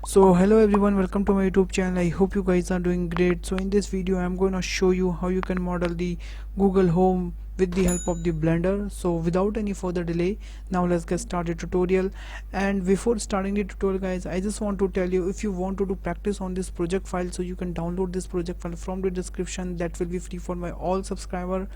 So hello everyone, welcome to my YouTube channel. I hope you guys are doing great. So in this video I'm going to show you how you can model the Google Home with the help of the Blender. So without any further delay, now let's get started tutorial. And before starting the tutorial guys, I just want to tell you, if you want to do practice on this project file, so you can download this project file from the description. That will be free for my all subscriber.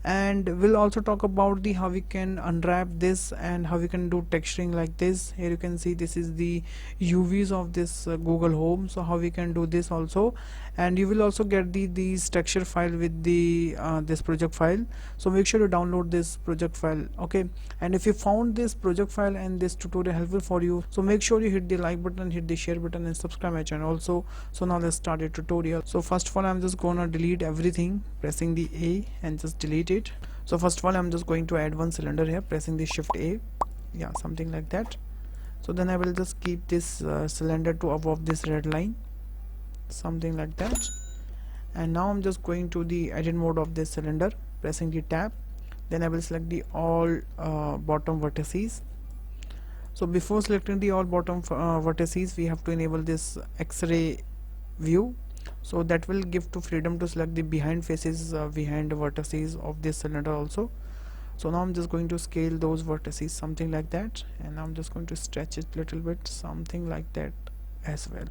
And we'll also talk about the how we can unwrap this and how we can do texturing like this. Here you can see this is the UVs of this Google Home, so how we can do this also. And you will also get these texture file with the this project file, so make sure to download this project file. Okay, and if you found this project file and this tutorial helpful for you, so make sure you hit the like button, hit the share button, and subscribe my channel also. So now let's start a tutorial. So first of all, I'm just gonna delete everything, pressing the A and just delete it. So first of all, I'm just going to add one cylinder here, pressing the shift A, yeah, something like that. So then I will just keep this cylinder to above this red line, something like that. And now I'm just going to the edit mode of this cylinder, pressing the tab. Then I will select the all bottom vertices. So before selecting the all bottom vertices, we have to enable this X-ray view, so that will give to freedom to select the behind faces, behind the vertices of this cylinder also. So now I'm just going to scale those vertices, something like that, and I'm just going to stretch it little bit, something like that as well.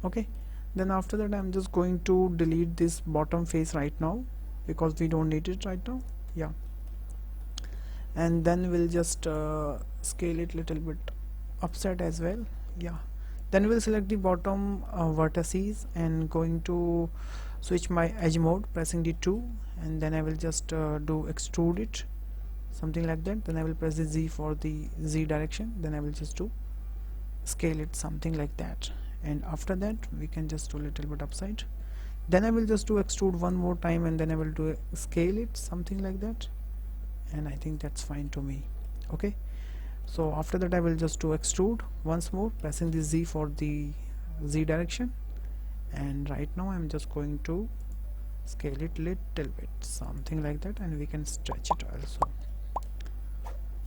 Okay, then after that I'm just going to delete this bottom face right now because we don't need it right now. Yeah, and then we'll just scale it little bit upside as well. Yeah, then we'll select the bottom vertices and going to switch my edge mode, pressing the 2, and then I will just do extrude it, something like that. Then I will press the Z for the Z direction, then I will just do scale it, something like that. And after that we can just do a little bit upside. Then I will just do extrude one more time, and then I will do scale it, something like that, and I think that's fine to me. Okay, so after that I will just do extrude once more, pressing the Z for the Z direction, and right now I'm just going to scale it little bit, something like that, and we can stretch it also.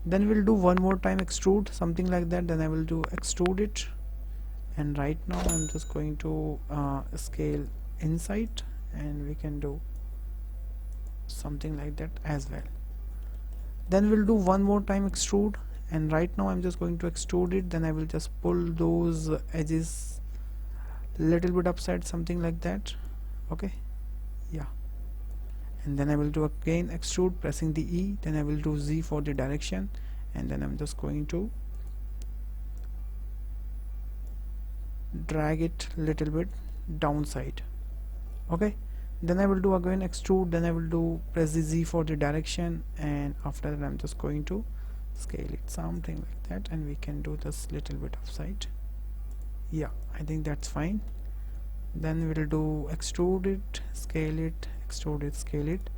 Then we'll do one more time extrude, something like that, then I will do extrude it, and right now I'm just going to scale inside, and we can do something like that as well. Then we'll do one more time extrude, and right now I'm just going to extrude it, then I will just pull those edges little bit upside, something like that. Okay, yeah, and then I will do again extrude, pressing the E, then I will do Z for the direction, and then I'm just going to drag it little bit downside. Okay, then I will do again extrude, then I will do press the Z for the direction, and after that I'm just going to scale it, something like that, and we can do this little bit upside. Yeah, I think that's fine. Then we'll do extrude it, scale it, extrude it, scale it,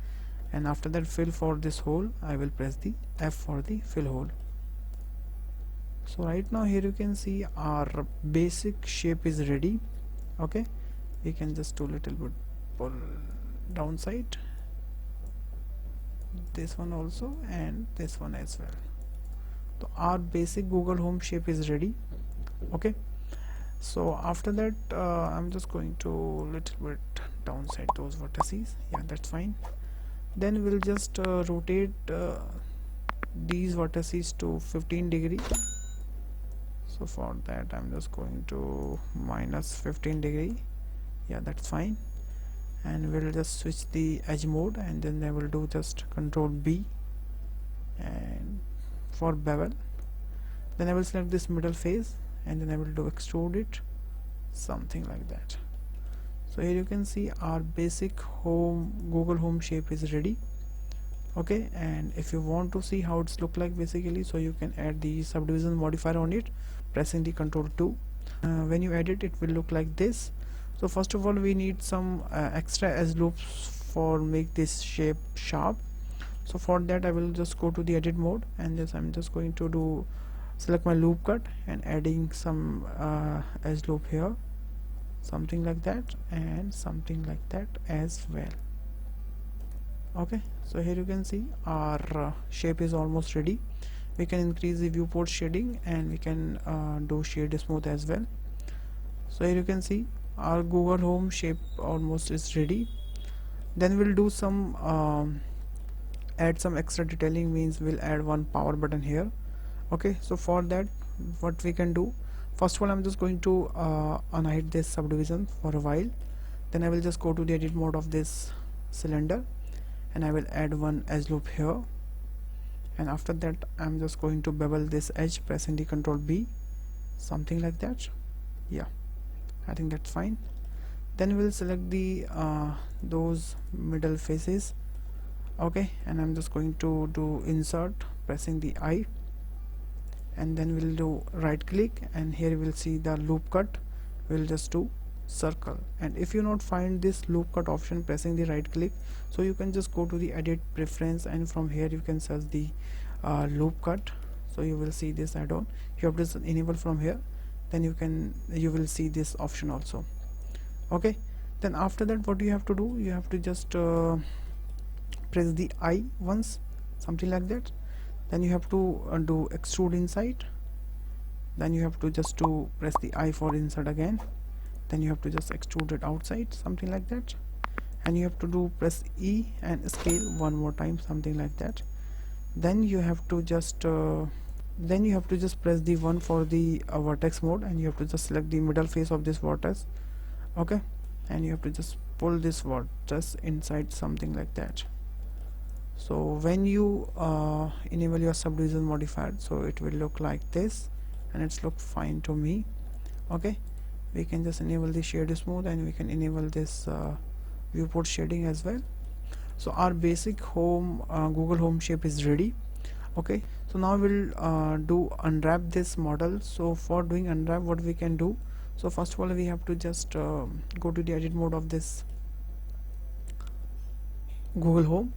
and after that fill for this hole, I will press the F for the fill hole. So right now here you can see our basic shape is ready. Okay, we can just do little bit pull downside, this one also, and this one as well. So our basic Google Home shape is ready. Okay, so after that I'm just going to little bit downside those vertices. Yeah, that's fine. Then we'll just rotate these vertices to 15 degree. So for that I'm just going to minus 15 degree. Yeah, that's fine. And we'll just switch the edge mode, and then I will do just control B and for bevel. Then I will select this middle face, and then I will do extrude it, something like that. So here you can see our basic Google Home shape is ready. Okay, and if you want to see how it's look like basically, so you can add the subdivision modifier on it, pressing the control 2. When you edit, it will look like this. So first of all we need some extra edge loops for make this shape sharp. So for that I will just go to the edit mode, and this I'm just going to do select my loop cut and adding some edge loop here, something like that, and something like that as well. Okay, so here you can see our shape is almost ready. We can increase the viewport shading, and we can do shade smooth as well. So here you can see our Google Home shape almost is ready. Then we'll do some add some extra detailing, means we'll add one power button here. Okay, so for that what we can do, first of all I'm just going to unhide this subdivision for a while. Then I will just go to the edit mode of this cylinder and I will add one edge loop here, and after that I'm just going to bevel this edge pressing the Control B, something like that. Yeah, I think that's fine. Then we'll select the those middle faces. Okay, and I'm just going to do insert pressing the I, and then we'll do right click, and here we'll see the loop cut. We'll just do circle, and if you not find this loop cut option pressing the right click, so you can just go to the edit preference, and from here you can search the loop cut. So you will see this add-on. You have to enable from here, then you will see this option also. Okay, then after that what you have to do, you have to just press the I once, something like that. Then you have to do extrude inside. Then you have to just to press the I for insert again. Then you have to just extrude it outside, something like that. And you have to do press E and scale one more time, something like that. Then you have to just press the 1 for the vertex mode, and you have to just select the middle face of this vertex. Okay, and you have to just pull this vertex inside, something like that. So when you enable your subdivision modifier, so it will look like this, and it's look fine to me. Okay, we can just enable the shade smooth, and we can enable this viewport shading as well. So our basic home Google Home shape is ready. Okay, so now we'll do unwrap this model. So for doing unwrap, what we can do, so first of all we have to just go to the edit mode of this Google Home,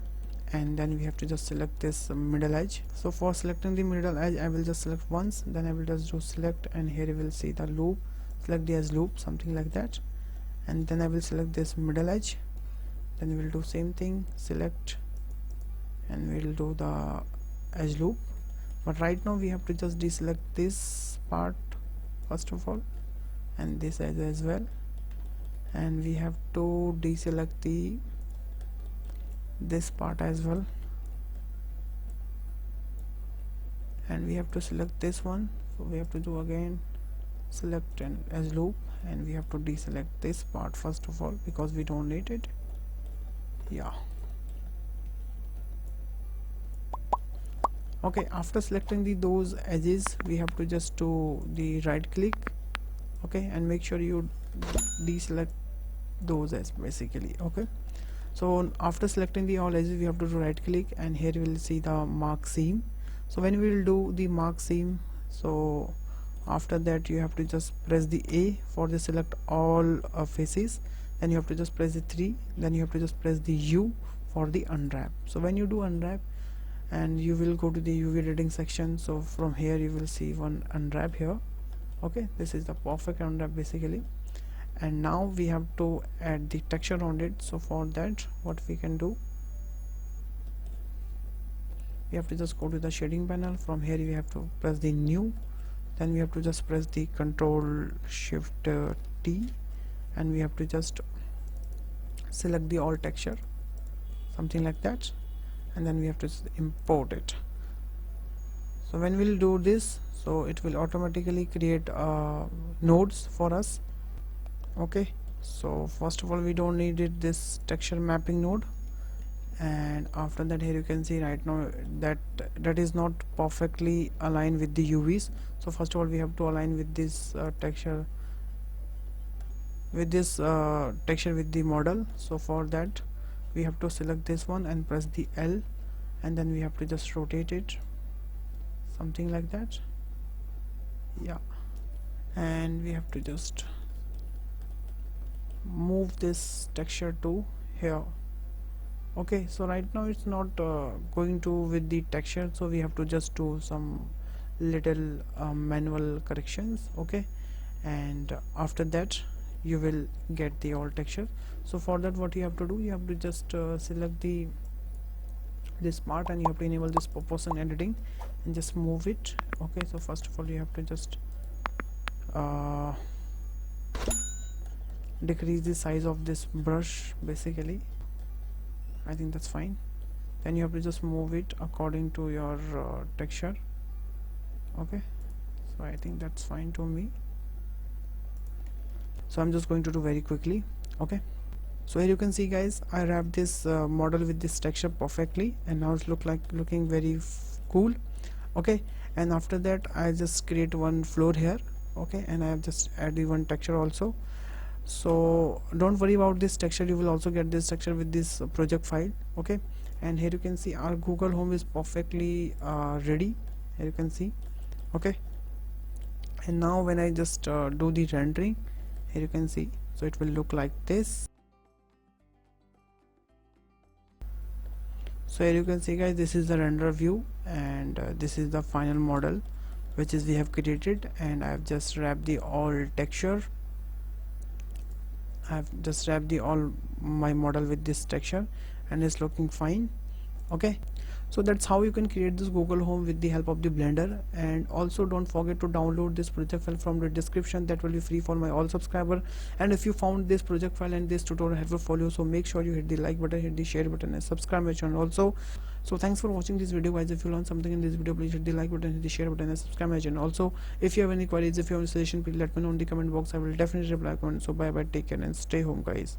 and then we have to just select this middle edge. So for selecting the middle edge, I will just select once, then I will just do select, and here you will see the loop, select the edge loop, something like that. And then I will select this middle edge, then we will do same thing, select, and we will do the edge loop. But right now we have to just deselect this part first of all, and this edge as well, and we have to deselect this part as well, and we have to select this one. So we have to do again select and edge loop, and we have to deselect this part first of all because we don't need it. Yeah, okay, after selecting those edges, we have to just do the right click, okay, and make sure you deselect those as basically. Okay, so after selecting the all edges, we have to do right click, and here you will see the mark seam. So when we will do the mark seam, so after that you have to just press the A for the select all faces, then you have to just press the 3, then you have to just press the U for the unwrap. So when you do unwrap, and you will go to the UV editing section, so from here you will see one unwrap here. Okay, this is the perfect unwrap basically. And now we have to add the texture on it. So for that, what we can do, we have to just go to the shading panel. From here we have to press the new, then we have to just press the Control Shift T, and we have to just select the all texture, something like that, and then we have to import it. So when we'll do this, so it will automatically create nodes for us. Okay, so first of all we don't need this texture mapping node, and after that here you can see right now that is not perfectly aligned with the UVs. So first of all we have to align with this texture with the model. So for that we have to select this one and press the L, and then we have to just rotate it, something like that. Yeah, and we have to just move this texture to here. Okay, so right now it's not going to with the texture, so we have to just do some little manual corrections. Okay, and after that you will get the all texture. So for that what you have to do, you have to just select this part, and you have to enable this proportion editing and just move it. Okay, so first of all you have to just decrease the size of this brush. Basically I think that's fine. Then you have to just move it according to your texture. Okay, so I think that's fine to me, so I'm just going to do very quickly. Okay, so here you can see guys, I wrapped this model with this texture perfectly, and now it's looking very cool. Okay, and after that I just create one floor here. Okay, and I have just added one texture also. So don't worry about this texture, you will also get this texture with this project file. Okay, and here you can see our Google Home is perfectly ready. Here you can see. Okay, and now when I just do the rendering, here you can see, so it will look like this. So here you can see guys, this is the render view, and this is the final model which is we have created, and I have just wrapped the all texture. I have just wrapped the all my model with this texture, and it's looking fine. Okay, so that's how you can create this Google Home with the help of the Blender. And also don't forget to download this project file from the description, that will be free for my all subscriber. And if you found this project file and this tutorial helpful for you, so make sure you hit the like button, hit the share button, and subscribe my channel also. So thanks for watching this video guys. If you learned something in this video, please hit the like button, hit the share button, and subscribe my channel also. If you have any queries, if you have any suggestion, please let me know in the comment box. I will definitely reply comment. So bye bye, take care and stay home guys.